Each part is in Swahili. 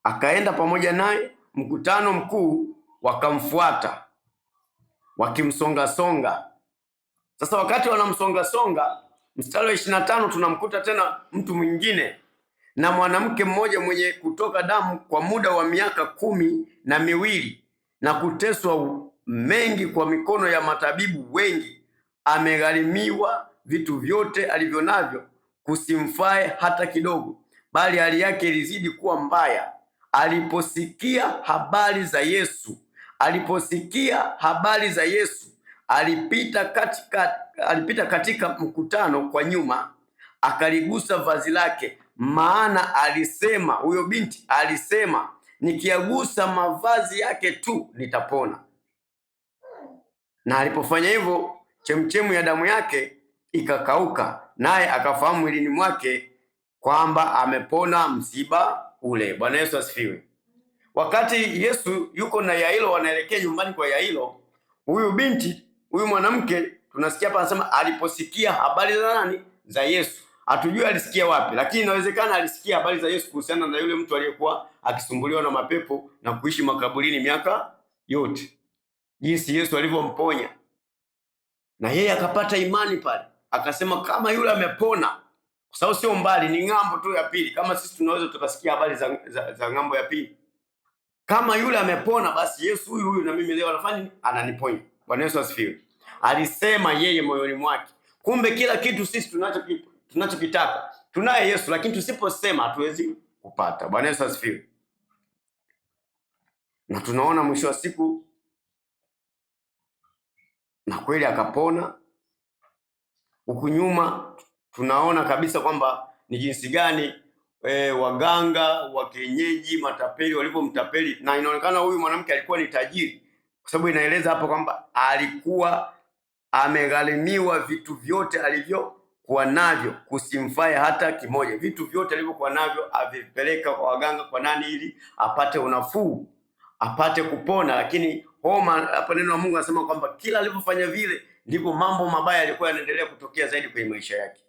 akaenda pamoja naye. Mkutano mkuu wakamfuata wakimsonga. Sasa wakati wanamsonga, mstari wa 25 tunamkuta tena mtu mwingine na mwanamke mmoja mwenye kutoka damu kwa muda wa miaka 12 na kuteswa mengi kwa mikono ya matabibu wengi, amegharimiwa vitu vyote alivyo navyo, kusimfae hata kidogo, bali hali yake ilizidi kuwa mbaya. Aliposikia habari za Yesu, alipita katika mkutano kwa nyuma, akaligusa vazi lake, maana alisema, huyo binti alisema, nikiagusa mavazi yake tu nitapona. Na alipofanya hivyo, chemchemu ya damu yake ikakauka, naye akafahamu mwilini mwake kwamba amepona msiba ule. Bwana Yesu asifiwe. Wakati Yesu yuko na Yairo, wanaelekea nyumbani kwa Yairo, huyu mwanamke tunasikia hapa anasema aliposikia habari za nani? Za Yesu. Hatujui alisikia wapi, lakini inawezekana alisikia habari za Yesu kuhusiana na yule mtu aliyekuwa akisumbuliwa na mapepo na kuishi makaburini miaka yote, jinsi Yesu alivyomponya, na yeye akapata imani pale, akasema kama yule amepona, kwa sababu sio mbali, ni ng'ambo tu ya pili. Kama sisi tunaweza tukasikia habari za ng'ambo ya pili, kama yule amepona, basi Yesu huyu na mimi leo ananiponya. Bwana Yesu asifiwe. Alisema yeye moyoni mwake. Kumbe kila kitu sisi tunachokitaka tunaye Yesu, lakini tusiposema hatuwezi kupata. Bwana Yesu asifiwe. Na tunaona mwisho wa siku na kweli akapona. Huku nyuma tunaona kabisa kwamba ni jinsi gani waganga wa kienyeji, matapeli walivyomtapeli, na inaonekana huyu mwanamke alikuwa ni tajiri, kwa sababu inaeleza hapo kwamba alikuwa amegharimiwa vitu vyote alivyokuwa navyo, kusimfae hata kimoja. Vitu vyote alivyokuwa navyo avipeleka kwa waganga. Kwa nani? Ili apate unafuu, apate kupona. Lakini hapa neno la Mungu anasema kwamba kila alivyofanya vile ndipo mambo mabaya yalikuwa yanaendelea kutokea zaidi kwenye maisha yake.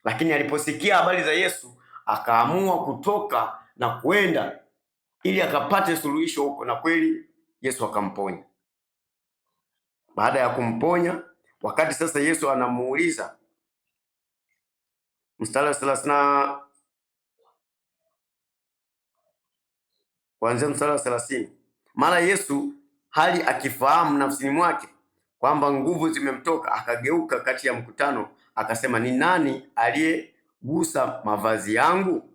Lakini aliposikia habari za Yesu, akaamua kutoka na kwenda ili akapate suluhisho huko, na kweli Yesu akamponya. Baada ya kumponya, wakati sasa Yesu anamuuliza, mstari wa 30 kuanzia mstari wa 30, mara Yesu hali akifahamu nafsini mwake kwamba nguvu zimemtoka, akageuka kati ya mkutano, akasema, ni nani aliyegusa mavazi yangu?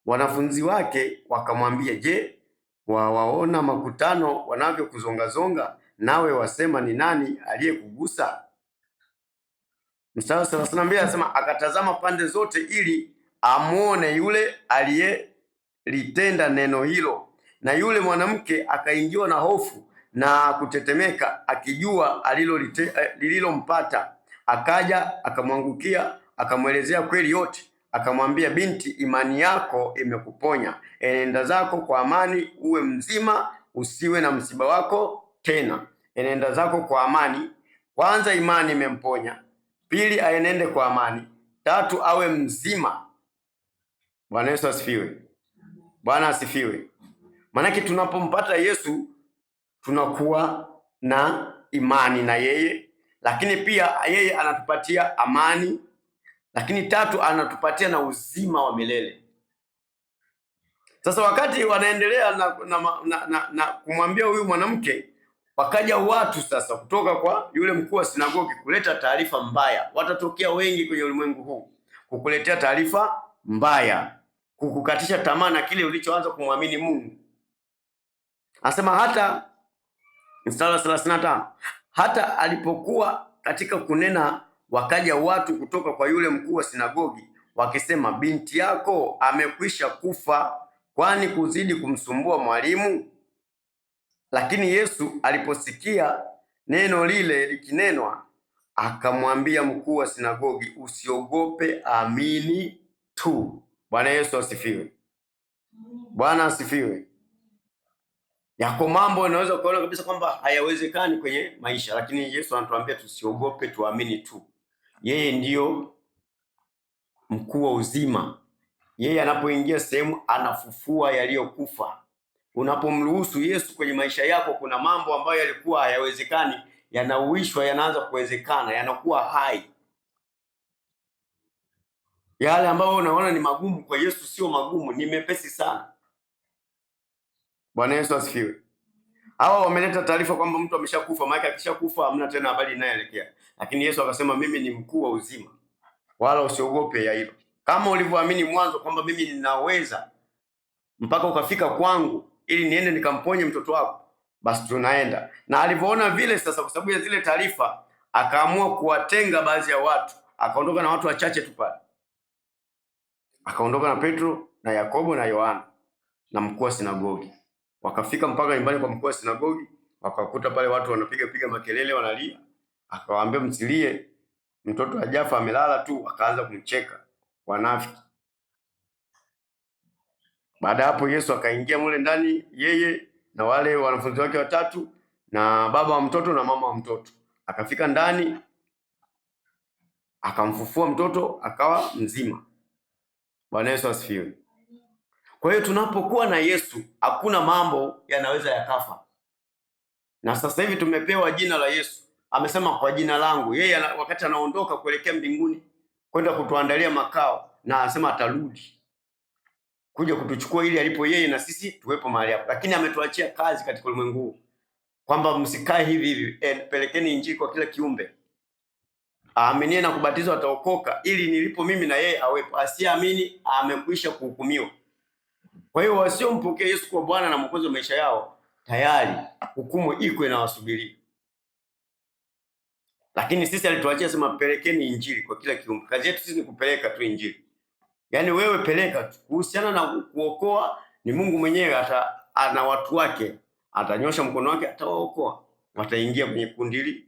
Wanafunzi wake wakamwambia, je, waona makutano wanavyokuzongazonga, nawe wasema ni nani aliyekugusa? Mstari wa 32 anasema, akatazama pande zote ili amuone yule aliyelitenda neno hilo, na yule mwanamke akaingiwa na hofu na kutetemeka, akijua lililompata. Akaja akamwangukia, akamwelezea kweli yote. Akamwambia, binti, imani yako imekuponya, enenda zako kwa amani, uwe mzima, usiwe na msiba wako tena. Enenda zako kwa amani. Kwanza imani imemponya, pili aenende kwa amani, tatu awe mzima. Bwana Yesu asifiwe. Bwana asifiwe. Maanake tunapompata Yesu tunakuwa na imani na yeye, lakini pia yeye anatupatia amani, lakini tatu anatupatia na uzima wa milele. Sasa wakati wanaendelea na kumwambia huyu mwanamke, wakaja watu sasa kutoka kwa yule mkuu wa sinagogi kuleta taarifa mbaya. Watatokea wengi kwenye ulimwengu huu kukuletea taarifa mbaya, kukukatisha tamaa na kile ulichoanza kumwamini Mungu. Anasema hata mstari wa 35, hata alipokuwa katika kunena, wakaja watu kutoka kwa yule mkuu wa sinagogi wakisema, binti yako amekwisha kufa, kwani kuzidi kumsumbua mwalimu? Lakini Yesu aliposikia neno lile likinenwa, akamwambia mkuu wa sinagogi, usiogope, amini tu. Bwana Yesu asifiwe. Bwana asifiwe. Yako mambo unaweza kuona kabisa kwamba hayawezekani kwenye maisha, lakini Yesu anatuambia tusiogope, tuamini tu. Yeye ndiyo mkuu wa uzima. Yeye anapoingia sehemu anafufua yaliyokufa. Unapomruhusu Yesu kwenye maisha yako, kuna mambo ambayo yalikuwa hayawezekani yanauishwa, yanaanza kuwezekana, yanakuwa hai. Yale ambayo unaona ni magumu kwa Yesu sio magumu, ni mepesi sana. Bwana Yesu asifiwe. Hawa wameleta taarifa kwamba mtu ameshakufa, maana akishakufa hamna tena habari inayoelekea. Lakini Yesu akasema mimi ni mkuu wa uzima, wala usiogope ya hilo. Kama ulivyoamini mwanzo kwamba mimi ninaweza mpaka ukafika kwangu ili niende nikamponye mtoto wako, basi tunaenda. Na alivyoona vile sasa, kwa sababu ya zile taarifa, akaamua kuwatenga baadhi ya watu, akaondoka na watu wachache tu pale. Akaondoka na Petro na Yakobo na Yohana na mkuu wa sinagogi. Wakafika mpaka nyumbani kwa mkuu wa sinagogi, wakakuta pale watu wanapiga makelele, wanalia. Akawaambia msilie, mtoto hajafa, amelala tu. Akaanza kumcheka, wanafiki. Baada hapo Yesu akaingia mule ndani, yeye na wale wanafunzi wake watatu na baba wa mtoto na mama wa mtoto. Akafika ndani, akamfufua mtoto akawa mzima. Bwana Yesu asifiwe. Kwa hiyo tunapokuwa na Yesu hakuna mambo yanaweza yakafa. Na sasa hivi tumepewa jina la Yesu. Amesema kwa jina langu. Yeye wakati anaondoka kuelekea mbinguni kwenda kutuandalia makao, na anasema atarudi kuja kutuchukua ili alipo yeye na sisi tuwepo mahali hapo. Lakini ametuachia kazi katika ulimwengu kwamba msikae hivi hivi, pelekeni injili kwa kila kiumbe. Aaminie na kubatizwa ataokoka, ili nilipo mimi na yeye awepo. Asiamini amekwisha kuhukumiwa. Kwa hiyo wasiompokea Yesu kwa Bwana na Mwokozi wa maisha yao, tayari hukumu iko inawasubiri. Lakini sisi alituachia sema pelekeni injili kwa kila kiumbe. Kazi yetu sisi ni kupeleka tu injili. Yaani wewe peleka tu. Kuhusiana na kuokoa ni Mungu mwenyewe, ana watu wake, atanyosha mkono wake, atawaokoa. Wataingia kwenye kundi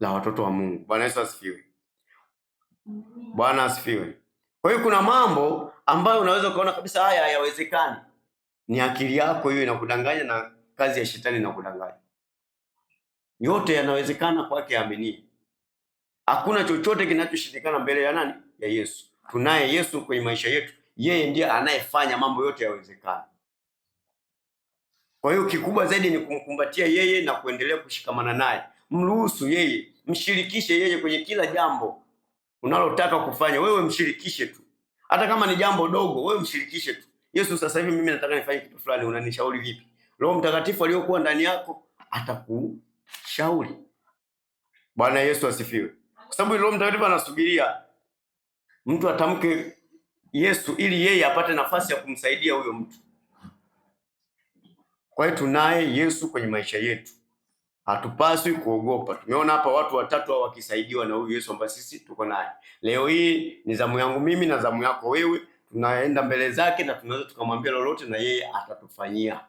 la watoto wa Mungu. Bwana Yesu asifiwe. Bwana asifiwe. Kwa hiyo kuna mambo ambayo unaweza kuona kabisa haya hayawezekani. Ni akili yako hiyo inakudanganya na kazi ya shetani inakudanganya. Yote yanawezekana kwake aamini. Hakuna chochote kinachoshindikana mbele ya nani? Ya Yesu. Tunaye Yesu kwenye maisha yetu. Yeye ndiye anayefanya mambo yote yawezekane. Kwa hiyo kikubwa zaidi ni kumkumbatia yeye na kuendelea kushikamana naye. Mruhusu yeye, mshirikishe yeye kwenye kila jambo unalotaka kufanya. Wewe mshirikishe tu. Hata kama ni jambo dogo, wewe mshirikishe tu. Yesu, sasa hivi mimi nataka nifanye kitu fulani, unanishauri vipi? Roho Mtakatifu aliyokuwa ndani yako atakushauri. Bwana Yesu asifiwe. Kwa sababu Roho Mtakatifu anasubiria mtu atamke Yesu ili yeye apate nafasi ya kumsaidia huyo mtu. Kwa hiyo tunaye Yesu kwenye maisha yetu. Hatupaswi kuogopa. Tumeona hapa watu watatu hao wakisaidiwa na huyu Yesu ambaye sisi tuko naye. Leo hii ni zamu yangu mimi na zamu yako wewe. Tunaenda mbele zake na tunaweza tukamwambia lolote na yeye atatufanyia.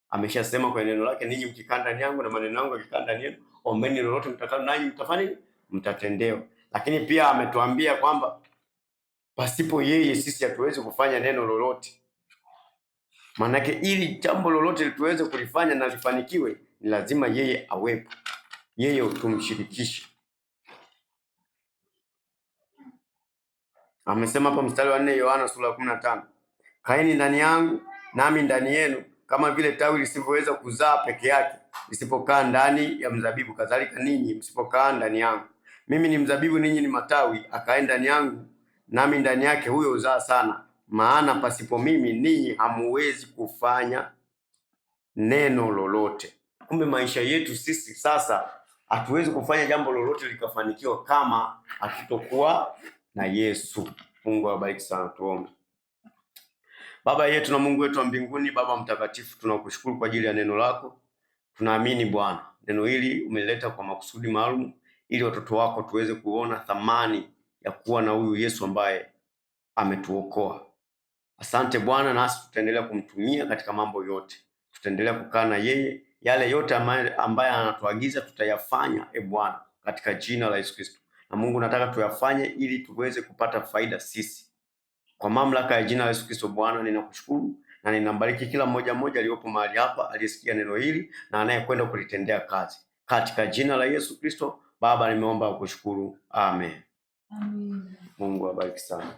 Ameshasema kwenye neno lake, ninyi mkikaa ndani yangu na maneno yangu yakikaa ndani yenu, ombeni lolote mtakalo nanyi mtafanya nini? Mtatendewa. Lakini pia ametuambia kwamba pasipo yeye sisi hatuwezi kufanya neno lolote. Manake ili jambo lolote tuweze kulifanya na lifanikiwe, ni lazima yeye awepo. Yeye tumshirikishe. Amesema hapa mstari wa 4 Yohana sura ya 15. Kaeni ndani yangu nami ndani yenu, kama vile tawi lisivyoweza kuzaa peke yake lisipokaa ndani ya mzabibu, kadhalika ninyi msipokaa ndani yangu. Mimi ni mzabibu, ninyi ni matawi. Akae ndani yangu nami ndani yake, huyo uzaa sana, maana pasipo mimi ninyi hamuwezi kufanya neno lolote. Kumbe maisha yetu sisi sasa hatuwezi kufanya jambo lolote likafanikiwa kama hakitokuwa na Yesu. Mungu awabariki sana. Tuombe. Baba yetu na Mungu wetu wa mbinguni, Baba mtakatifu, tunakushukuru kwa ajili ya neno lako. Tunaamini Bwana, neno hili umeleta kwa makusudi maalum ili watoto wako tuweze kuona thamani ya kuwa na huyu Yesu ambaye ametuokoa. Asante Bwana, nasi tutaendelea kumtumia katika mambo yote. Tutaendelea kukaa na yeye, yale yote ambaye anatuagiza tutayafanya, Bwana, katika jina la Yesu Kristo. Na Mungu, nataka tuyafanye ili tuweze kupata faida sisi. Kwa mamlaka ya jina la Yesu Kristo Bwana, ninakushukuru na ninambariki kila mmoja aliyopo mahali hapa, aliyesikia neno hili na anayekwenda kulitendea kazi. Katika jina la Yesu Kristo Baba nimeomba kukushukuru. Amen. Amen. Mungu awabariki sana.